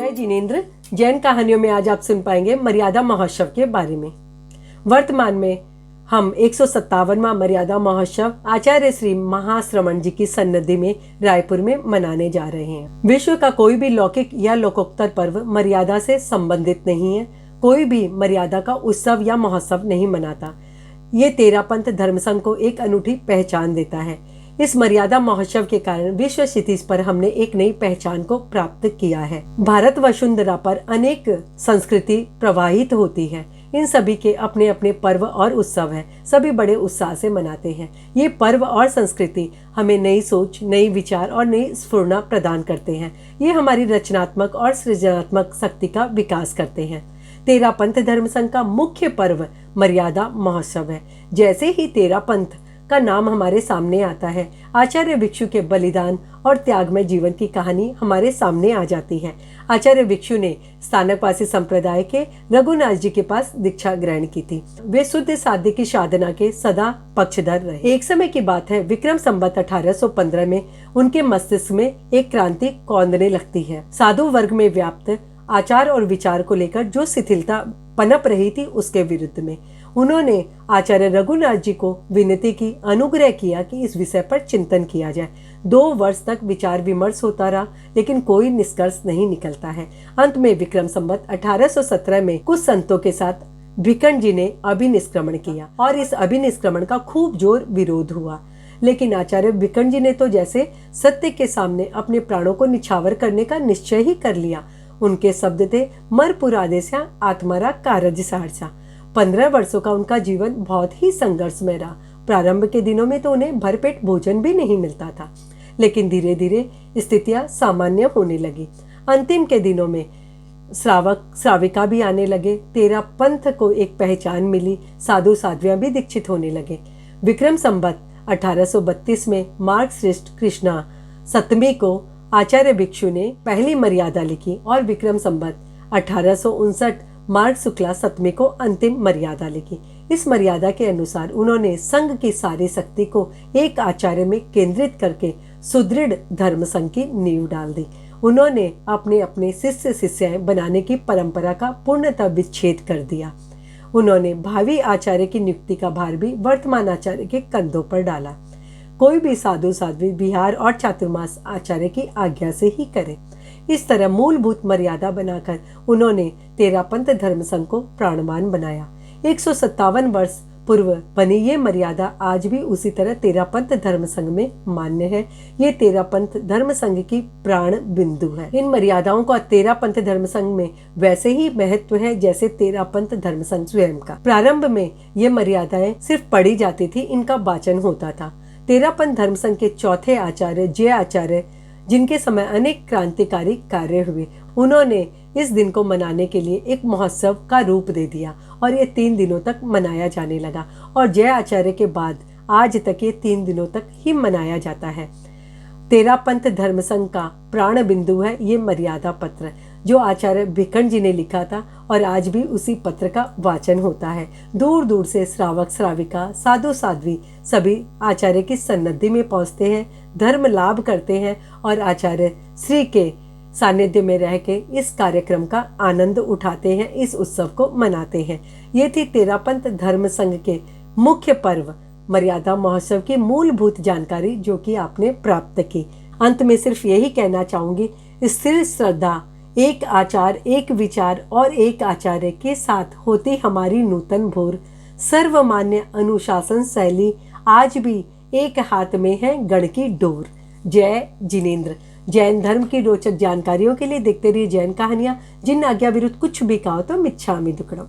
जय जिनेंद्र। जैन कहानियों में आज आप सुन पाएंगे मर्यादा महोत्सव के बारे में। वर्तमान में हम 157वां मर्यादा महोत्सव आचार्य श्री महाश्रमण जी की सन्निधि में रायपुर में मनाने जा रहे हैं। विश्व का कोई भी लौकिक या लोकोत्तर पर्व मर्यादा से संबंधित नहीं है। कोई भी मर्यादा का उत्सव या महोत्सव नहीं मनाता। ये तेरापंथ धर्म संघ को एक अनूठी पहचान देता है। इस मर्यादा महोत्सव के कारण विश्व क्षितिज पर हमने एक नई पहचान को प्राप्त किया है। भारत वसुंधरा पर अनेक संस्कृति प्रवाहित होती है। इन सभी के अपने अपने पर्व और उत्सव हैं। सभी बड़े उत्साह से मनाते हैं। ये पर्व और संस्कृति हमें नई सोच, नई विचार और नई स्फूर्णा प्रदान करते हैं। ये हमारी रचनात्मक और सृजनात्मक शक्ति का विकास करते हैं। तेरापंथ धर्म संघ का मुख्य पर्व मर्यादा महोत्सव है। जैसे ही तेरापंथ का नाम हमारे सामने आता है, आचार्य भिक्षु के बलिदान और त्यागमय जीवन की कहानी हमारे सामने आ जाती है। आचार्य भिक्षु ने स्थानकवासी संप्रदाय के रघुनाथ जी के पास दीक्षा ग्रहण की थी। वे शुद्ध साध्य की साधना के सदा पक्षधर रहे। एक समय की बात है, विक्रम संवत 1815 में उनके मस्तिष्क में एक क्रांति कौंधने लगती है। साधु वर्ग में व्याप्त आचार और विचार को लेकर जो शिथिलता पनप रही थी, उसके विरुद्ध में उन्होंने आचार्य रघुनाथ जी को विनती की, अनुग्रह किया कि इस विषय पर चिंतन किया जाए। 2 वर्ष तक विचार विमर्श होता रहा, लेकिन कोई निष्कर्ष नहीं निकलता है। अंत में विक्रम संवत 1817 में कुछ संतों के साथ भिकन जी ने अभिनिष्क्रमण किया और इस अभिनिष्क्रमण का खूब जोर विरोध हुआ। लेकिन आचार्य भिकन जी ने तो जैसे सत्य के सामने अपने प्राणों को निछावर करने का निश्चय ही कर लिया। उनके शब्द थे, मर पुरादेस्या आत्मारा कारज सारसा। 15 वर्षों का उनका जीवन बहुत ही संघर्षमय रहा। प्रारंभ के दिनों में तो उन्हें भरपेट भोजन भी नहीं मिलता था, लेकिन धीरे धीरे स्थितियां सामान्य होने लगी। अंतिम के दिनों में श्रावक श्राविका भी आने लगे। तेरापंथ को एक पहचान मिली। साधु साध्वियां भी दीक्षित होने लगे। विक्रम संवत 1832 में मार्ग श्रेष्ठ कृष्णा सप्तमी को आचार्य भिक्षु ने पहली मर्यादा लिखी और विक्रम संवत 1859 मार्ग शुक्ला सप्तमी को अंतिम मर्यादा लिखी। इस मर्यादा के अनुसार उन्होंने संघ की सारी शक्ति को एक आचार्य में केंद्रित करके सुदृढ़ धर्म संघ की नींव डाल दी। उन्होंने अपने अपने शिष्य शिष्याएं बनाने की परंपरा का पूर्णतः विच्छेद कर दिया। उन्होंने भावी आचार्य की नियुक्ति का भार भी वर्तमान आचार्य के कंधों पर डाला। कोई भी साधु साध्वी विहार और चातुर्मास आचार्य की आज्ञा से ही करे। इस तरह मूलभूत मर्यादा बनाकर उन्होंने तेरापंथ धर्म संघ को प्राणवान बनाया। 157 वर्ष पूर्व बनी ये मर्यादा आज भी उसी तरह तेरापंथ धर्म संघ में मान्य है। ये तेरापंथ धर्म संघ की प्राण बिंदु है। इन मर्यादाओं का तेरापंथ धर्म संघ में वैसे ही महत्व है जैसे तेरापंथ धर्म संघ स्वयं का। प्रारंभ में ये मर्यादाएं सिर्फ पढ़ी जाती थी, इनका वाचन होता था। तेरापंथ धर्म संघ के चौथे आचार्य जय आचार्य, जिनके समय अनेक क्रांतिकारी कार्य हुए, उन्होंने इस दिन को मनाने के लिए एक महोत्सव का रूप दे दिया और ये 3 दिनों तक मनाया जाने लगा। और जय आचार्य के बाद आज तक ये 3 दिनों तक ही मनाया जाता है। तेरापंथ धर्म संघ का प्राण बिंदु है ये मर्यादा पत्र, जो आचार्य भिकन जी ने लिखा था और आज भी उसी पत्र का वाचन होता है। दूर दूर से श्रावक श्राविका, साधु साध्वी सभी आचार्य की सन्निधि में पहुंचते हैं, धर्म लाभ करते हैं और आचार्य श्री के सानिध्य में रह के इस कार्यक्रम का आनंद उठाते हैं, इस उत्सव को मनाते हैं। ये थी तेरापंथ धर्म संघ के मुख्य पर्व मर्यादा महोत्सव की मूलभूत जानकारी जो कि आपने प्राप्त की। अंत में सिर्फ यही कहना चाहूंगी, स्थिर श्रद्धा, एक आचार, एक विचार और एक आचार्य के साथ होती हमारी नूतन भोर सर्वमान्य अनुशासन शैली आज भी एक हाथ में है गढ़ की डोर। जय जिनेंद्र। जैन धर्म की रोचक जानकारियों के लिए देखते रहिए जैन कहानियां। जिन आज्ञा विरुद्ध कुछ भी कहो तो मिच्छामि दुक्कडम।